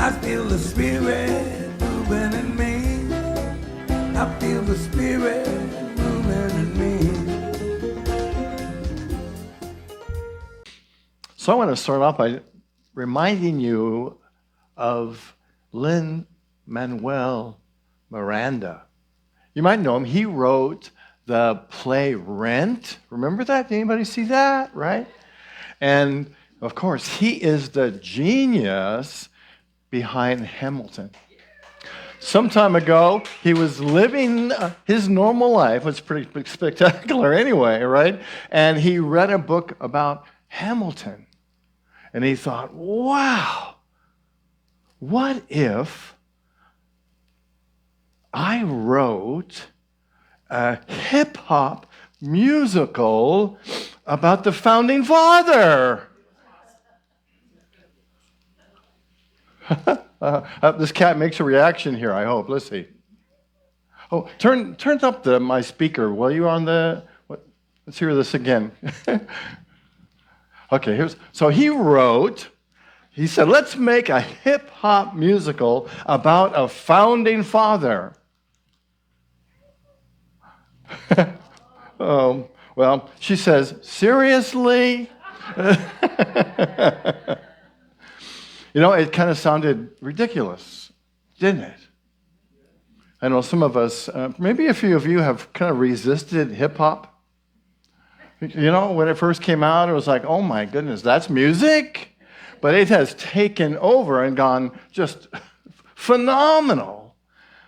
I feel the Spirit moving in me. I feel the Spirit moving in me. So I want to start off by reminding you of Lin-Manuel Miranda. You might know him. He wrote the play Rent. Remember that? Did anybody see that? Right? And of course, he is the genius behind Hamilton. Some time ago, he was living his normal life. It was pretty spectacular anyway, right? And he read a book about Hamilton. And he thought, wow, what if I wrote a hip-hop musical about the Founding Father? This cat makes a reaction here, I hope. Let's see. Oh, turn up my speaker. While you on the... Let's hear this again. Okay, so he said, let's make a hip-hop musical about a Founding Father. Well, she says, seriously? You know, it kind of sounded ridiculous, didn't it? I know some of us, maybe a few of you have kind of resisted hip-hop. You know, when it first came out, it was like, oh my goodness, that's music? But it has taken over and gone just phenomenal.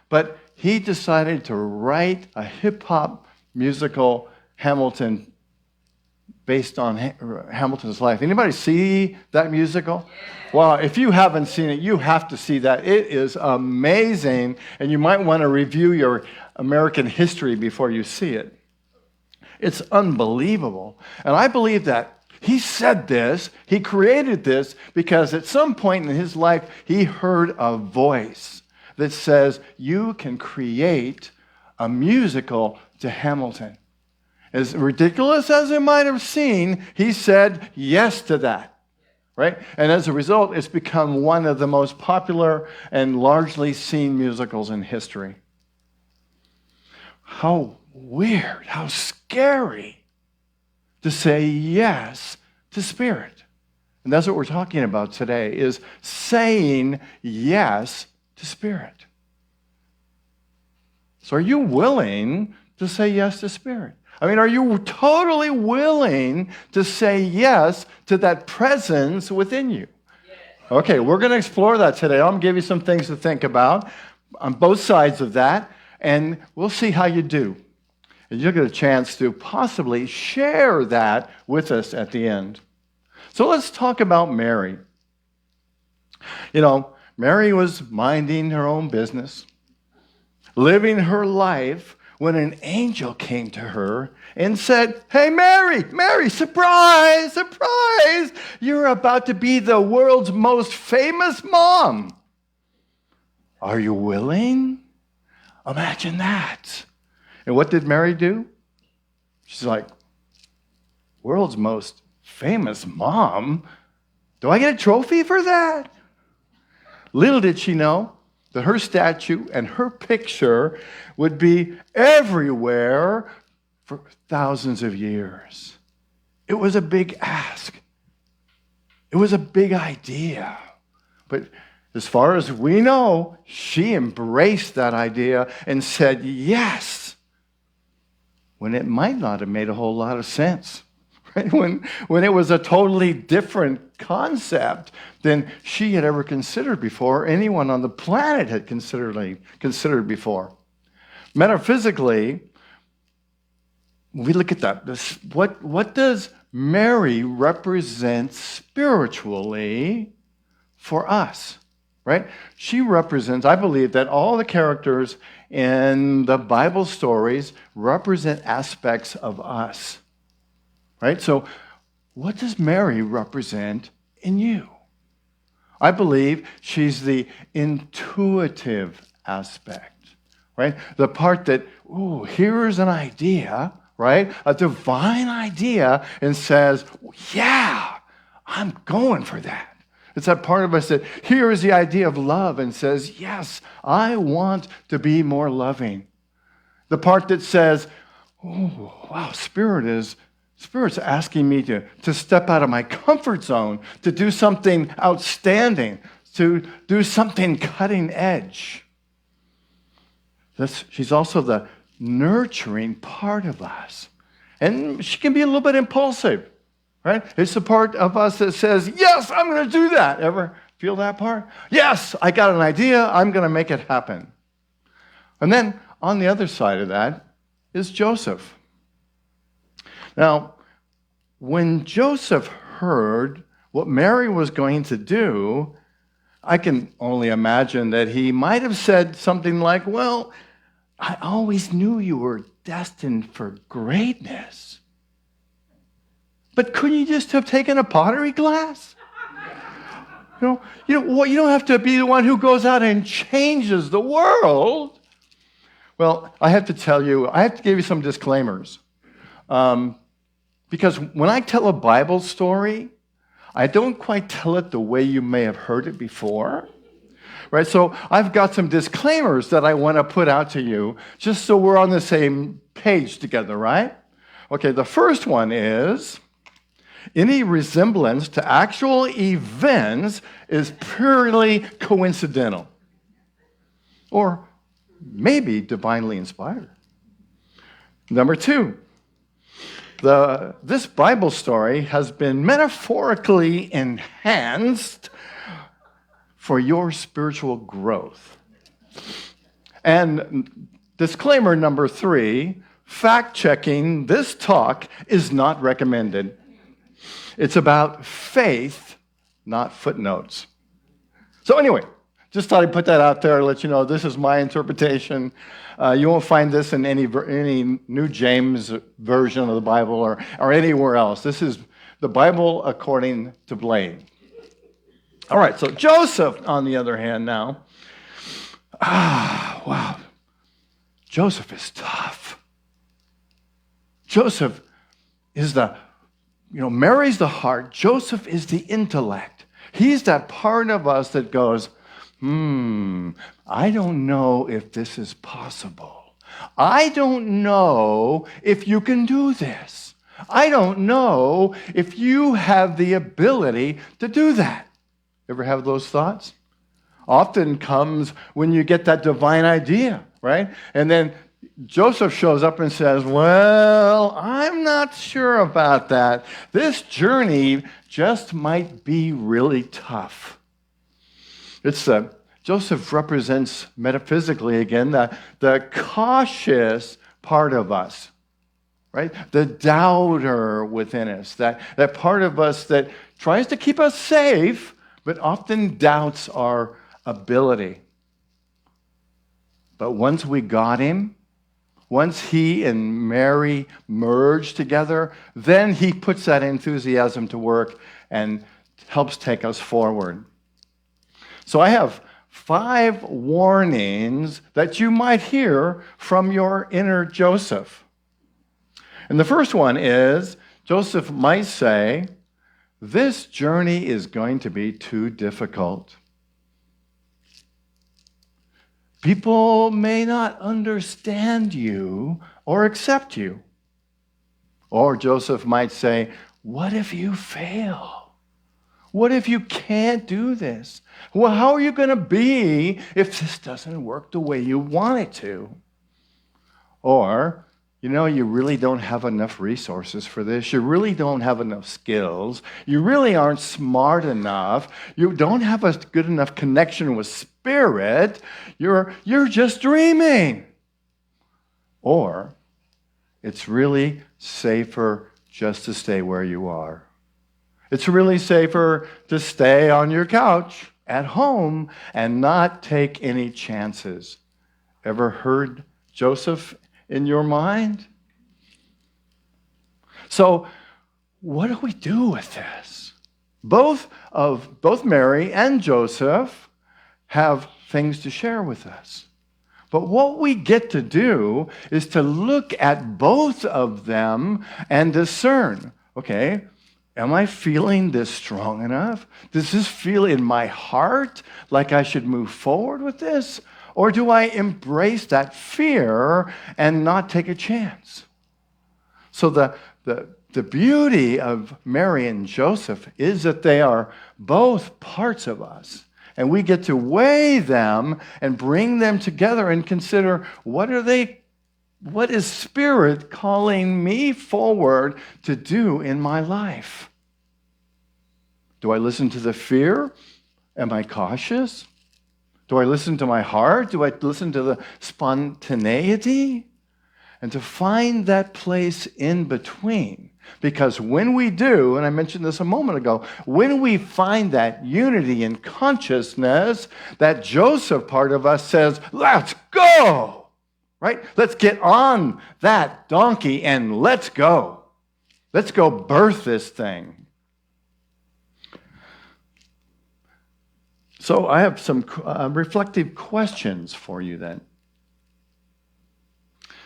But he decided to write a hip-hop musical, Hamilton, based on Hamilton's life. Anybody see that musical? Well, if you haven't seen it, you have to see that. It is amazing, and you might want to review your American history before you see it. It's unbelievable. And I believe that he said this, he created this, because at some point in his life, he heard a voice that says, you can create a musical to Hamilton. As ridiculous as it might have seemed, he said yes to that, right? And as a result, it's become one of the most popular and largely seen musicals in history. How weird, how scary to say yes to Spirit. And that's what we're talking about today, is saying yes to Spirit. So are you willing to say yes to Spirit? I mean, are you totally willing to say yes to that presence within you? Okay, we're going to explore that today. I'm going to give you some things to think about on both sides of that, and we'll see how you do. And you'll get a chance to possibly share that with us at the end. So let's talk about Mary. You know, Mary was minding her own business, living her life, when an angel came to her and said, hey, Mary, Mary, surprise, surprise, you're about to be the world's most famous mom. Are you willing? Imagine that. And what did Mary do? She's like, world's most famous mom? Do I get a trophy for that? Little did she know that her statue and her picture would be everywhere for thousands of years. It was a big ask. It was a big idea. But as far as we know, she embraced that idea and said yes, when it might not have made a whole lot of sense. Right? When it was a totally different concept than she had ever considered before, or anyone on the planet had considered before. Metaphysically, when we look at that, what does Mary represent spiritually for us? Right? She represents, I believe that all the characters in the Bible stories represent aspects of us. Right? So what does Mary represent in you? I believe she's the intuitive aspect, right? The part that, ooh, here's an idea, right? A divine idea, and says, yeah, I'm going for that. It's that part of us that hears the idea of love and says, yes, I want to be more loving. The part that says, oh, wow, Spirit's asking me to step out of my comfort zone, to do something outstanding, to do something cutting edge. She's also the nurturing part of us. And she can be a little bit impulsive, right? It's the part of us that says, yes, I'm going to do that. Ever feel that part? Yes, I got an idea. I'm going to make it happen. And then on the other side of that is Joseph. Now, when Joseph heard what Mary was going to do, I can only imagine that he might have said something like, well, I always knew you were destined for greatness. But couldn't you just have taken a pottery glass? You don't have to be the one who goes out and changes the world. Well, I have to give you some disclaimers. Because when I tell a Bible story, I don't quite tell it the way you may have heard it before. Right? So I've got some disclaimers that I want to put out to you, just so we're on the same page together, right? Okay, the first one is, any resemblance to actual events is purely coincidental, or maybe divinely inspired. Number two, this Bible story has been metaphorically enhanced for your spiritual growth. And disclaimer number three, fact-checking this talk is not recommended. It's about faith, not footnotes. So anyway, just thought I'd put that out there to let you know this is my interpretation. You won't find this in any New James version of the Bible or anywhere else. This is the Bible according to Blaine. All right, so Joseph, on the other hand, now. Wow. Joseph is tough. Joseph is Mary's the heart. Joseph is the intellect. He's that part of us that goes, I don't know if this is possible. I don't know if you can do this. I don't know if you have the ability to do that. Ever have those thoughts? Often comes when you get that divine idea, right? And then Joseph shows up and says, well, I'm not sure about that. This journey just might be really tough. Joseph represents metaphysically, again, the cautious part of us, right? The doubter within us, that part of us that tries to keep us safe, but often doubts our ability. But once we got him, once he and Mary merged together, then he puts that enthusiasm to work and helps take us forward. So I have 5 warnings that you might hear from your inner Joseph. And the first one is, Joseph might say, this journey is going to be too difficult. People may not understand you or accept you. Or Joseph might say, what if you fail? What if you can't do this? Well, how are you going to be if this doesn't work the way you want it to? Or, you really don't have enough resources for this. You really don't have enough skills. You really aren't smart enough. You don't have a good enough connection with spirit. You're just dreaming. Or it's really safer just to stay where you are. It's really safer to stay on your couch at home and not take any chances. Ever heard Joseph in your mind? So, what do we do with this? Both Mary and Joseph have things to share with us. But what we get to do is to look at both of them and discern, okay, am I feeling this strong enough? Does this feel in my heart like I should move forward with this? Or do I embrace that fear and not take a chance? So the beauty of Mary and Joseph is that they are both parts of us. And we get to weigh them and bring them together and consider what is Spirit calling me forward to do in my life? Do I listen to the fear? Am I cautious? Do I listen to my heart? Do I listen to the spontaneity? And to find that place in between. Because when we do, and I mentioned this a moment ago, when we find that unity in consciousness, that Joseph part of us says, let's go, right? Let's get on that donkey and let's go. Let's go birth this thing. So I have some reflective questions for you then.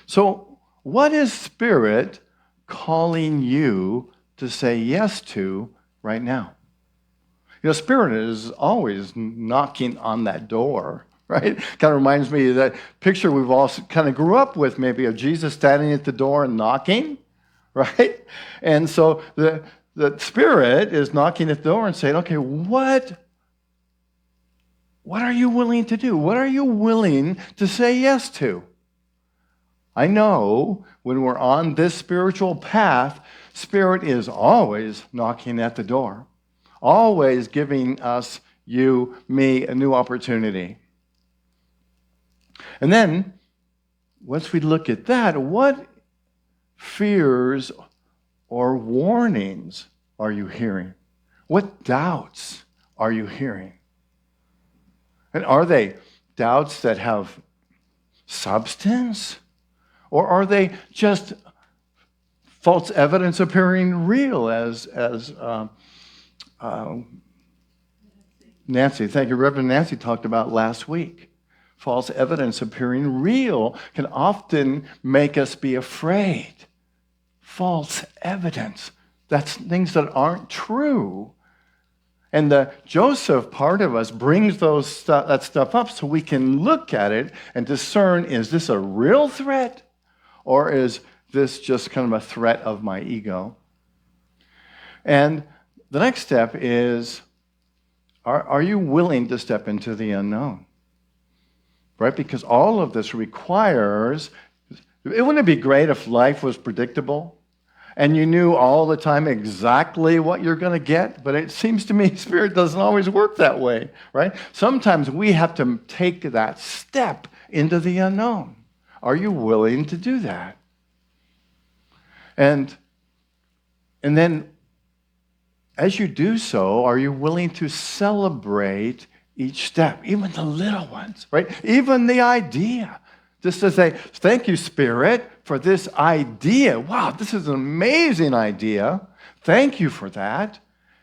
So what is Spirit calling you to say yes to right now? You know, Spirit is always knocking on that door, right? Kind of reminds me of that picture we've all kind of grew up with, maybe, of Jesus standing at the door and knocking, right? And so the Spirit is knocking at the door and saying, okay, what are you willing to do? What are you willing to say yes to? I know when we're on this spiritual path, Spirit is always knocking at the door, always giving us, you, me, a new opportunity. And then, once we look at that, what fears or warnings are you hearing? What doubts are you hearing? And are they doubts that have substance? Or are they just false evidence appearing real, as Nancy, thank you, Reverend Nancy talked about last week? False evidence appearing real can often make us be afraid. False evidence. That's things that aren't true. And the Joseph part of us brings that stuff up so we can look at it and discern, is this a real threat? Or is this just kind of a threat of my ego? And the next step is, are you willing to step into the unknown? Right? Because all of this requires, wouldn't it be great if life was predictable? And you knew all the time exactly what you're going to get? But it seems to me Spirit doesn't always work that way, right? Sometimes we have to take that step into the unknown. Are you willing to do that? And then, as you do so, are you willing to celebrate each step, even the little ones, right? Even the idea. Just to say, thank you, Spirit, for this idea. Wow, this is an amazing idea. Thank you for that.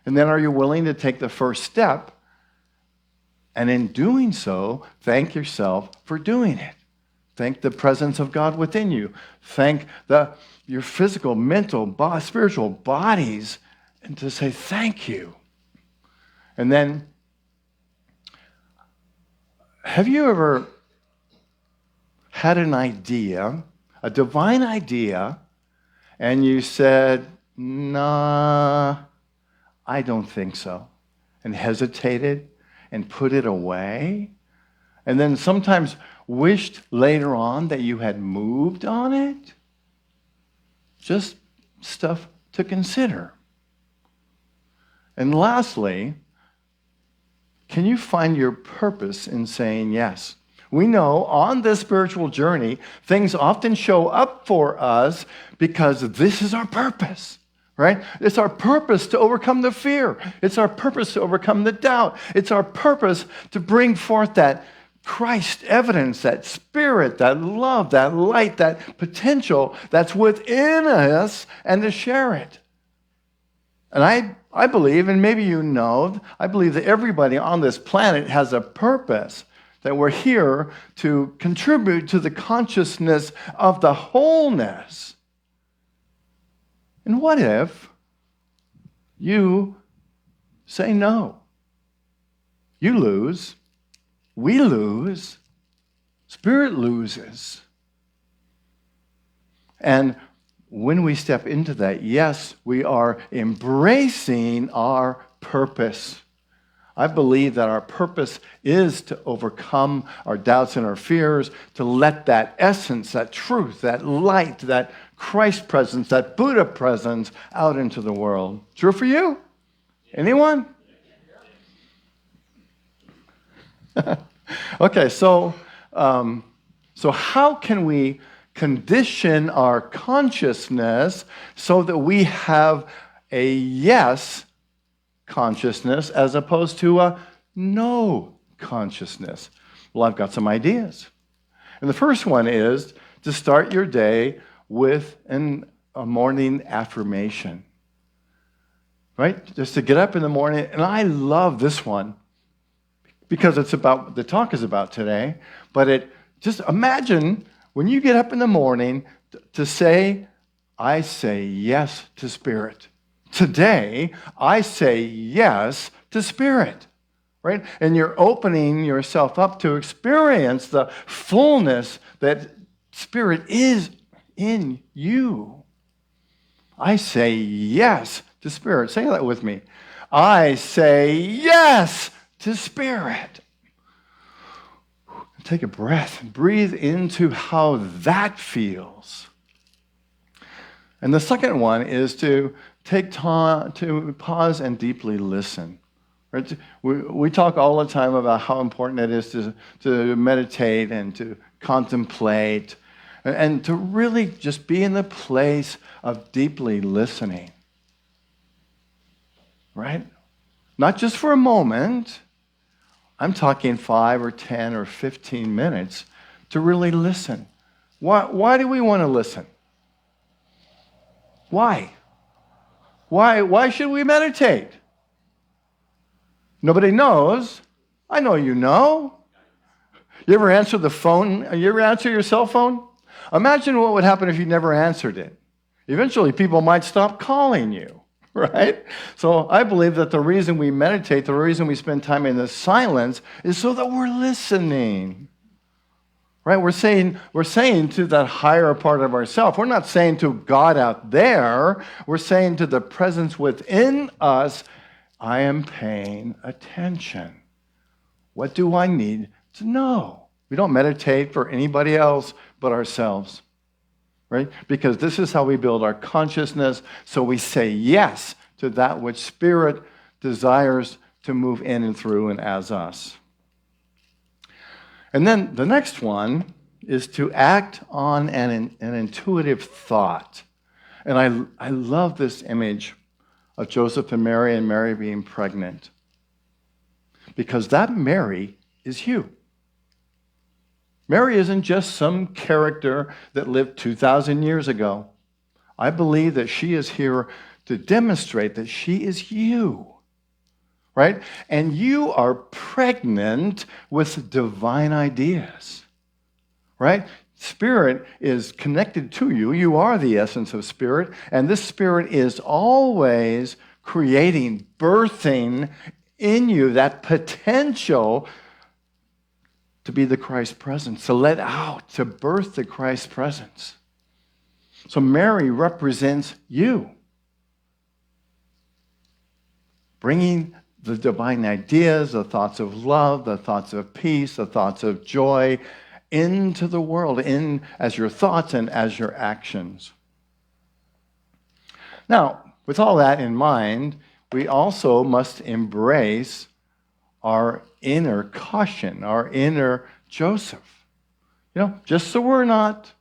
And then are you willing to take the first step? And in doing so, thank yourself for doing it. Thank the presence of God within you. Thank your physical, mental, spiritual bodies, and to say thank you. And then, have you ever had an idea, a divine idea, and you said, nah, I don't think so, and hesitated and put it away? And then sometimes wished later on that you had moved on it? Just stuff to consider. And lastly, can you find your purpose in saying yes? We know on this spiritual journey, things often show up for us because this is our purpose, right? It's our purpose to overcome the fear. It's our purpose to overcome the doubt. It's our purpose to bring forth that Christ evidence, that Spirit, that love, that light, that potential that's within us, and to share it. And I believe, and maybe you know, I believe that everybody on this planet has a purpose, that we're here to contribute to the consciousness of the wholeness. And what if you say no. You lose. We lose. Spirit loses. And when we step into that, yes, we are embracing our purpose. I believe that our purpose is to overcome our doubts and our fears, to let that essence, that truth, that light, that Christ presence, that Buddha presence out into the world. True for you? Anyone? Okay, so how can we condition our consciousness so that we have a yes consciousness as opposed to a no consciousness? Well, I've got some ideas. And the first one is to start your day with a morning affirmation. Right? Just to get up in the morning. And I love this one because it's about, the talk is about today. But just imagine when you get up in the morning to say, I say yes to Spirit. Today, I say yes to Spirit, right? And you're opening yourself up to experience the fullness that Spirit is in you. I say yes to Spirit. Say that with me. I say yes to Spirit. Take a breath and breathe into how that feels. And the second one is to take time to pause and deeply listen. Right? We talk all the time about how important it is to meditate and to contemplate and to really just be in the place of deeply listening. Right? Not just for a moment. I'm talking 5 or 10 or 15 minutes to really listen. Why do we want to listen? Why? Why should we meditate? Nobody knows. I know you know. You ever answer the phone? You ever answer your cell phone? Imagine what would happen if you never answered it. Eventually, people might stop calling you. Right? So I believe that the reason we meditate, the reason we spend time in the silence is so that we're listening. Right? We're saying to that higher part of ourselves. We're not saying to God out there. We're saying to the presence within us, I am paying attention. What do I need to know? We don't meditate for anybody else but ourselves. Right? Because this is how we build our consciousness, so we say yes to that which Spirit desires to move in and through and as us. And then the next one is to act on an intuitive thought. And I love this image of Joseph and Mary being pregnant. Because that Mary is you. Mary isn't just some character that lived 2,000 years ago. I believe that she is here to demonstrate that she is you, right? And you are pregnant with divine ideas, right? Spirit is connected to you. You are the essence of Spirit, and this Spirit is always creating, birthing in you that potential to be the Christ presence, to let out, to birth the Christ presence. So Mary represents you, bringing the divine ideas, the thoughts of love, the thoughts of peace, the thoughts of joy into the world, in as your thoughts and as your actions. Now, with all that in mind, we also must embrace our inner caution, our inner Joseph. Just so we're not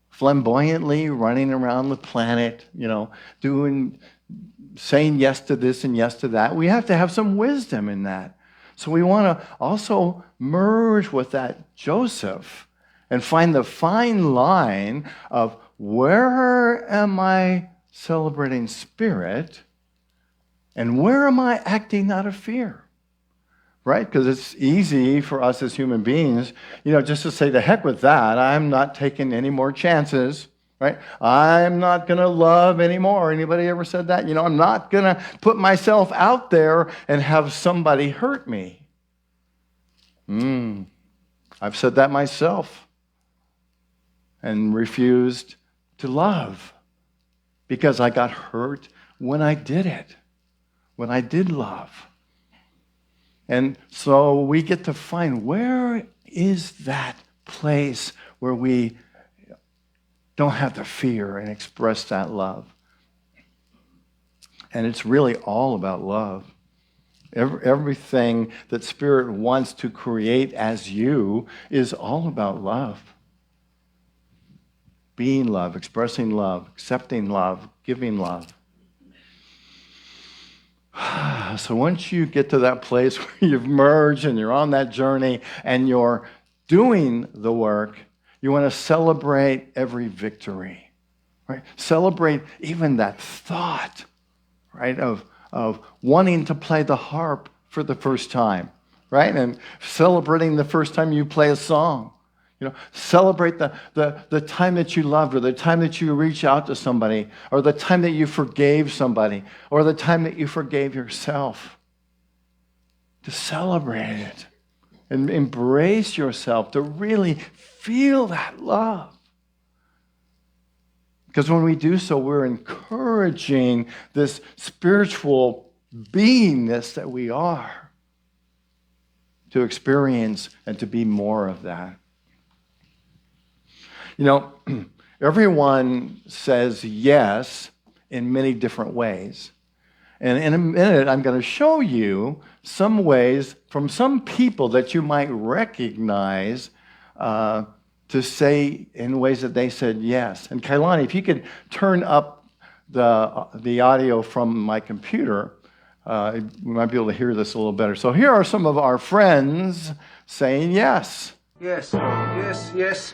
flamboyantly running around the planet, saying yes to this and yes to that. We have to have some wisdom in that. So we want to also merge with that Joseph and find the fine line of where am I celebrating Spirit and where am I acting out of fear? Right? Because it's easy for us as human beings, just to say, the heck with that. I'm not taking any more chances. right? I'm not going to love anymore. Anybody ever said that? I'm not going to put myself out there and have somebody hurt me. I've said that myself and refused to love because I got hurt when I did it, when I did love. And so we get to find, where is that place where we don't have to fear and express that love? And it's really all about love. Everything that Spirit wants to create as you is all about love. Being love, expressing love, accepting love, giving love. So once you get to that place where you've merged and you're on that journey and you're doing the work, you want to celebrate every victory, right? Celebrate even that thought, right, of wanting to play the harp for the first time, right? And celebrating the first time you play a song. Celebrate the time that you loved, or the time that you reached out to somebody, or the time that you forgave somebody, or the time that you forgave yourself. To celebrate it and embrace yourself, to really feel that love. Because when we do so, we're encouraging this spiritual beingness that we are to experience and to be more of that. Everyone says yes in many different ways. And in a minute, I'm going to show you some ways from some people that you might recognize to say in ways that they said yes. And Kailani, if you could turn up the audio from my computer, we might be able to hear this a little better. So here are some of our friends saying yes. Yes, yes, yes.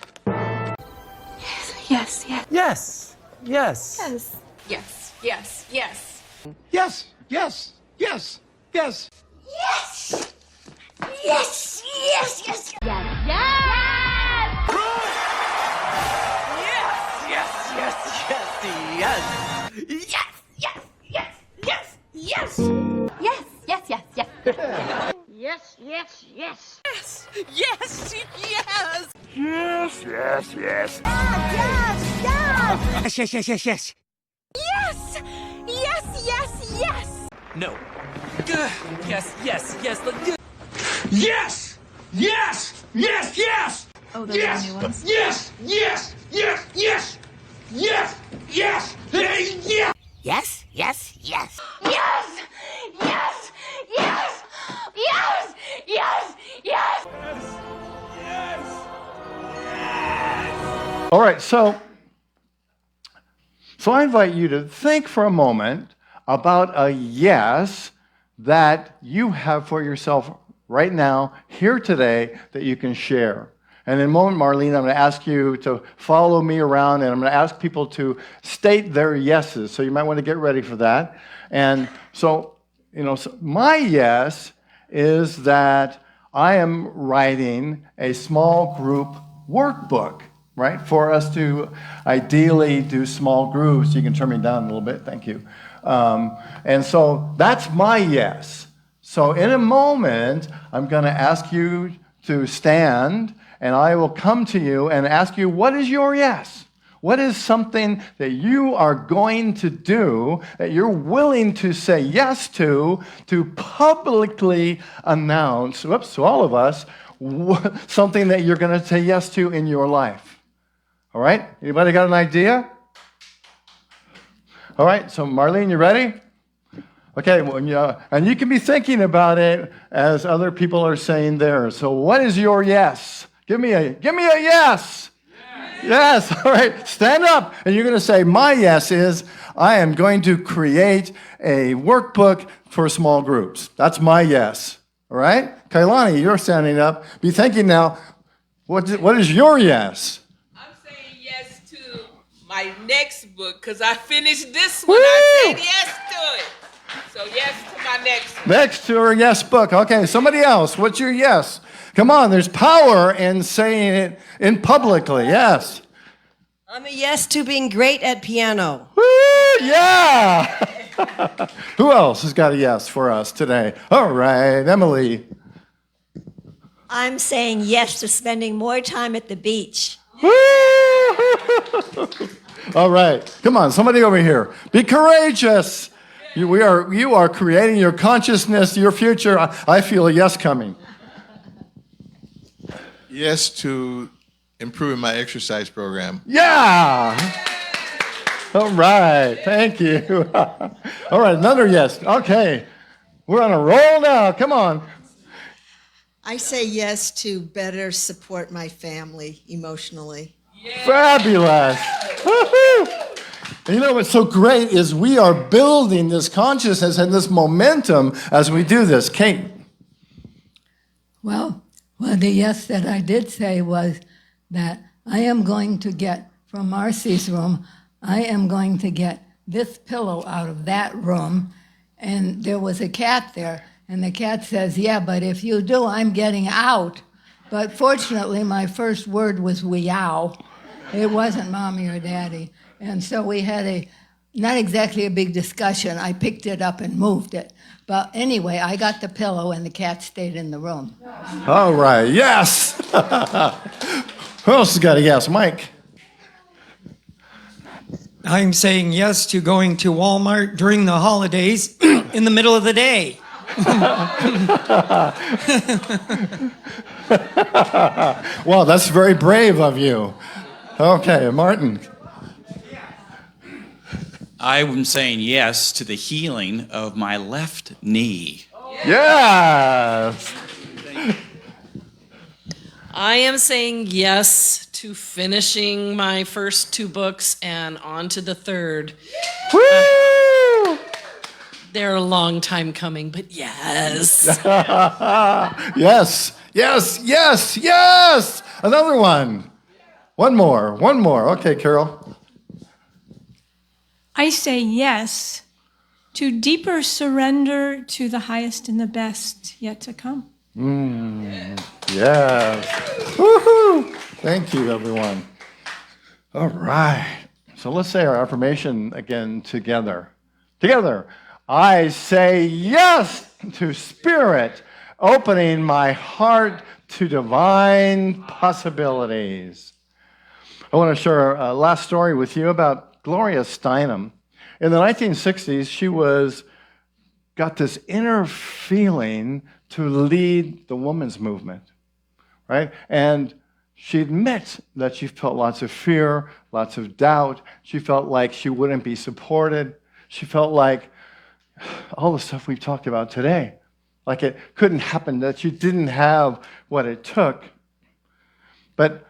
Yes, yes. Yes, yes. Yes. Yes, yes, yes. Yes, yes, yes, yes. Yes! Yes, yes, yes, yes. Yes, yes. Yes, yes, yes, yes. Yes, yes, yes, yes. Yes, yes, yes, yes. Yes, yes, yes. Yes, yes, yes. Yes, yes, yes. Yes, yes, yes, yes, yes. Yes, yes, yes, yes. No. Yes, yes, yes. Look good. Yes, yes, yes, yes. Oh, those are the new ones? Yes, yes, yes, yes, yes, yes, yes. Yes, yes, yes. Yes, yes, yes, yes, yes, yes. All right, so I invite you to think for a moment about a yes that you have for yourself right now, here today, that you can share. And in a moment, Marlene, I'm going to ask you to follow me around, and I'm going to ask people to state their yeses. So you might want to get ready for that. And so, my yes is that I am writing a small group workbook, right, for us to ideally do small groups. You can turn me down a little bit. Thank you. And so that's my yes. So in a moment, I'm going to ask you to stand, and I will come to you and ask you, what is your yes? What is something that you are going to do, that you're willing to say yes to publicly announce, to all of us, something that you're going to say yes to in your life? All right? Anybody got an idea? All right, so Marlene, you ready? Okay, and you can be thinking about it as other people are saying theirs. So what is your yes? Give me a yes. Yes, all right, stand up, and you're going to say, my yes is, I am going to create a workbook for small groups. That's my yes, all right? Kailani, you're standing up. Be thinking now, what is your yes? I'm saying yes to my next book, because I finished this one. I said yes to it. So yes to my next one. Next to her yes book. Okay, somebody else, what's your yes? Come on, there's power in saying it in publicly, yes. I'm a yes to being great at piano. Woo, yeah! Who else has got a yes for us today? All right, Emily. I'm saying yes to spending more time at the beach. Woo! All right, come on, somebody over here. Be courageous. You are creating your consciousness, your future. I feel a yes coming. Yes to improving my exercise program. Yeah! All right, thank you. All right, another yes. Okay, we're on a roll now. Come on. I say yes to better support my family emotionally. Fabulous. Woo-hoo. And you know what's so great is we are building this consciousness and this momentum as we do this. Kate. Well, the yes that I did say was that I am going to get, from Marcy's room, I am going to get this pillow out of that room. And there was a cat there, and the cat says, yeah, but if you do, I'm getting out. But fortunately, my first word was meow. It wasn't mommy or daddy. And so we had not exactly a big discussion. I picked it up and moved it. But anyway, I got the pillow and the cat stayed in the room. All right, yes. Who else has got a yes? Mike. I'm saying yes to going to Walmart during the holidays in the middle of the day. Wow, that's very brave of you. Okay, Martin. I'm saying yes to the healing of my left knee. Yes. I am saying yes to finishing my first 2 books and on to the third. Woo! They're a long time coming, but yes. Yes, yes, yes, yes. Another one. One more. Okay, Carol. I say yes to deeper surrender to the highest and the best yet to come. Yes. Woohoo! Thank you, everyone. All right. So let's say our affirmation again together. Together. I say yes to spirit, opening my heart to divine possibilities. I want to share a last story with you about Gloria Steinem. In the 1960s, she got this inner feeling to lead the women's movement, right? And she admits that she felt lots of fear, lots of doubt. She felt like she wouldn't be supported. She felt like all the stuff we've talked about today, like it couldn't happen, that she didn't have what it took. But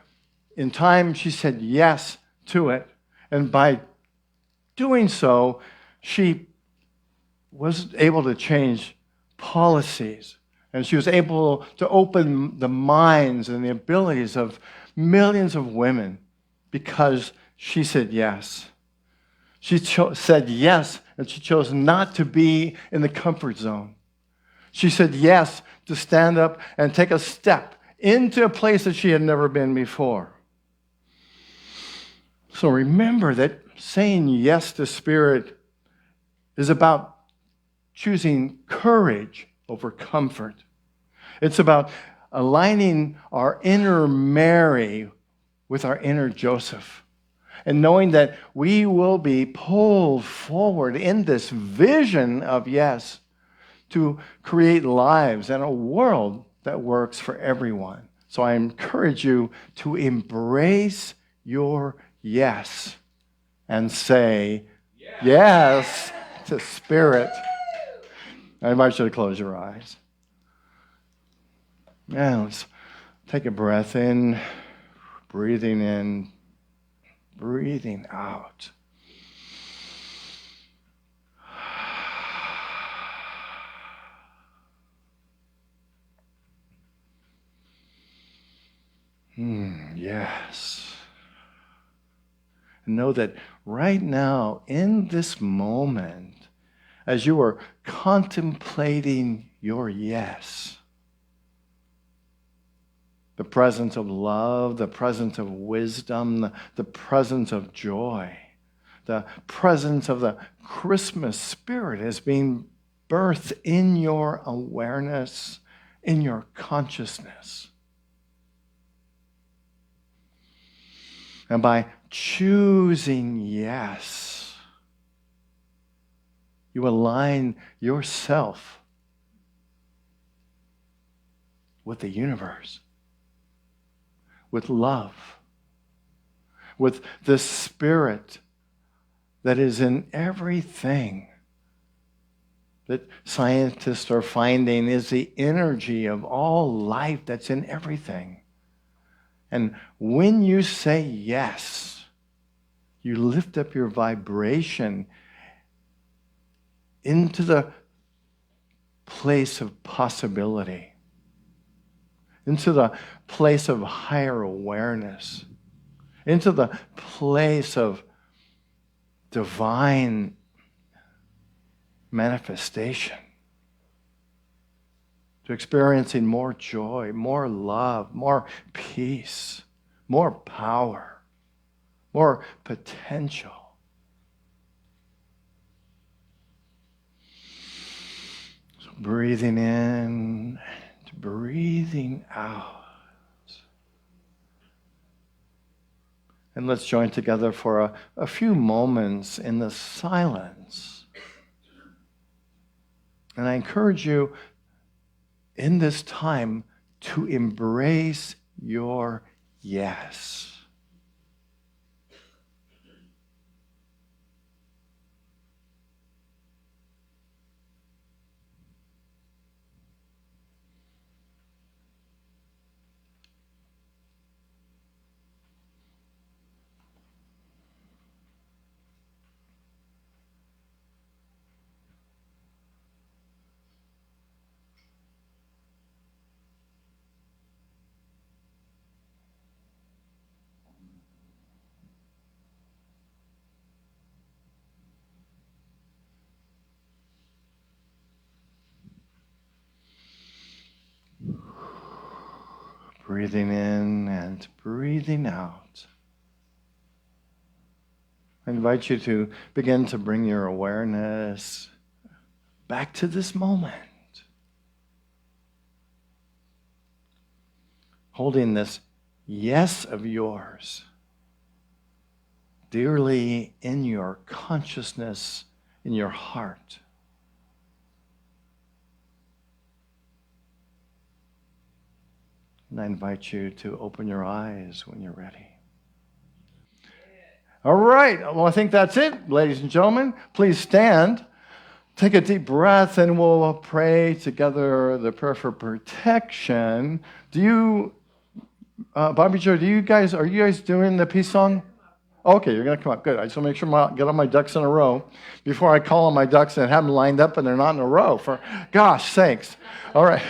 in time, she said yes to it. And by doing so, she was able to change policies. And she was able to open the minds and the abilities of millions of women because she said yes. She said yes, and she chose not to be in the comfort zone. She said yes to stand up and take a step into a place that she had never been before. So remember that saying yes to spirit is about choosing courage over comfort. It's about aligning our inner Mary with our inner Joseph and knowing that we will be pulled forward in this vision of yes to create lives and a world that works for everyone. So I encourage you to embrace your yes and say yes to spirit. I invite you to close your eyes. Now let's take a breath in, breathing in, breathing out. Yes. And know that right now, in this moment, as you are contemplating your yes, the the presence of love, the presence of wisdom, the presence of joy, the presence of the Christmas spirit is being birthed in your awareness, in your consciousness. And by choosing yes, you align yourself with the universe, with love, with the spirit that is in everything that scientists are finding is the energy of all life that's in everything. And when you say yes, you lift up your vibration into the place of possibility, into the place of higher awareness, into the place of divine manifestation, to experiencing more joy, more love, more peace, more power, more potential. So breathing in, and breathing out. And let's join together for a few moments in the silence. And I encourage you in this time to embrace your yes. Breathing in and breathing out. I invite you to begin to bring your awareness back to this moment. Holding this yes of yours dearly in your consciousness, in your heart. And I invite you to open your eyes when you're ready. All right. Well, I think that's it, ladies and gentlemen. Please stand. Take a deep breath, and we'll pray together the prayer for protection. Do you, Bobby Joe, are you guys doing the peace song? Okay, you're going to come up. Good. I just want to make sure I get all my ducks in a row before I call on my ducks and have them lined up and they're not in a row. For gosh sakes. All right.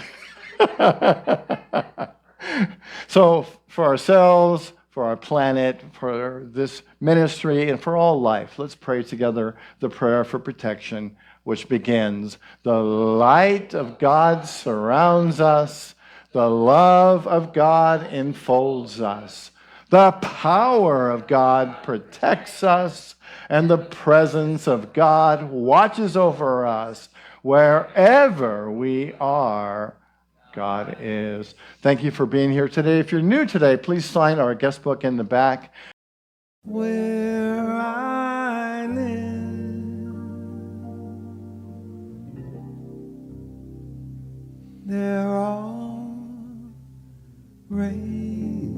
So for ourselves, for our planet, for this ministry, and for all life, let's pray together the prayer for protection, which begins, the light of God surrounds us, the love of God enfolds us, the power of God protects us, and the presence of God watches over us wherever we are. God is. Thank you for being here today. If you're new today, please sign our guest book in the back. Where I live, they're all raised.